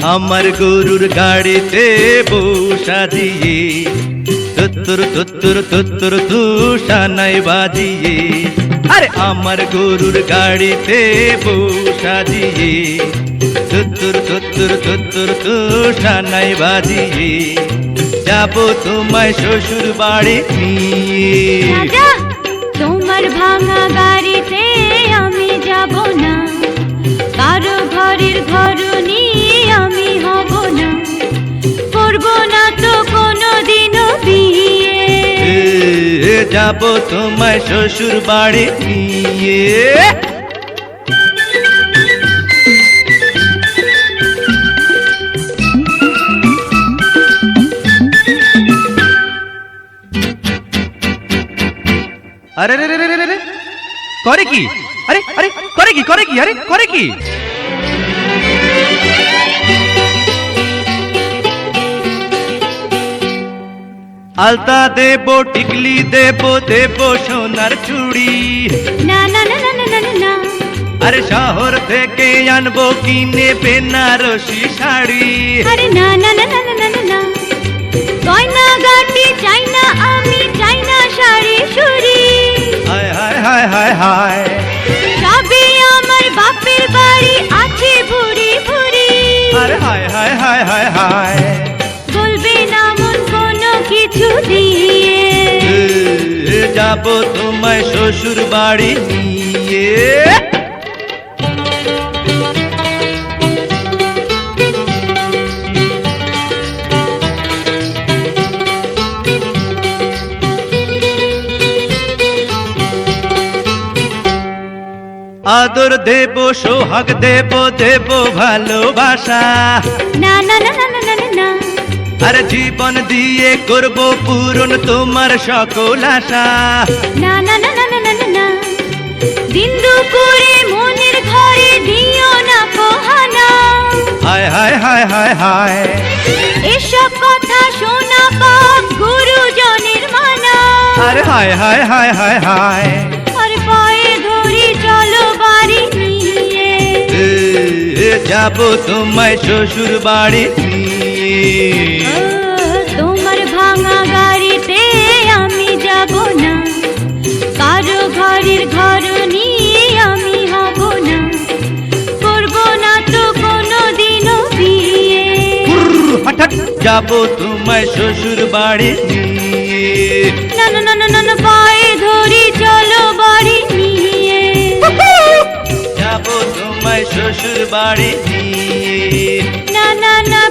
আমার গরুর গাড়িতে বসা দিয়ে তুত্তুর তুত্তুর তুত্তুর তুষানাই বাজিয়ে, আরে আমার গরুর গাড়িতে বসা দিয়ে তুত্তুর তুত্তুর তুত্তুর তুষানাই বাজিয়ে যাব তোমায় শ্বশুর বাড়ি নিয়ে। রাজা, তোমার ভাঙা গাড়িতে আমি যাব না, কারো ঘরের ঘরনি আমি হব না, করব না তো কোনোদিনও বিয়ে। যাব তোমায় শ্বশুর বাড়ি নিয়ে। আরে রে রে রে রে রে করে কি? আরে আরে করে কি? করে কি? আরে করে কি? আলতা দেব, টিকলি দেব, দেব সোনার চুড়ি। না না না না না না না, আরে শহর থেকে আনবো কিনে বেনারসি শাড়ি। আরে না না না না না না না, গয়না গাটি চাই না আমি, চাই না শাড়ি সুরি। হায় হায় হায় হায় হায়, সবই আমার বাপের বাড়ি আছে ভুরি ভুরি। আরে হায় হায় হায় হায় হায়, বলবে না মন কোনো কিছু দিয়ে। যাব তোমায় শ্বশুর বাড়ি নিয়ে। আদর দেব, সোহাগ দেব, দেব ভালোবাসা। না না না না না না না, আরে জীবন দিয়ে করব পূরণ তোমার সকল আশা। না না না না না না না, দিন দুপুরে মনের ঘরে দিও না পোহানা। হায় হায় হায় হায় হায়, এসব কথা শোনা পাপ গুরুজনের মানা। আরে হায় হায় হায় হায় হায়, আর পায়ে ধরি চলো বাড়ি নিয়ে। যাব তোমায় শ্বশুর বাড়ি নিয়ে। তোমার ভাঙা গাড়িতে আমি যাব না, কারো ঘরের ঘরনি আমি হব না, করব না তো কোনোদিনও বিয়ে। হঠাৎ যাব তোমায় শ্বশুর বাড়ি নিয়ে। না না না না না, পায়ে ধরি চলো বাড়ি নিয়ে। যাব তোমায় শ্বশুর বাড়ি নিয়ে। না না না,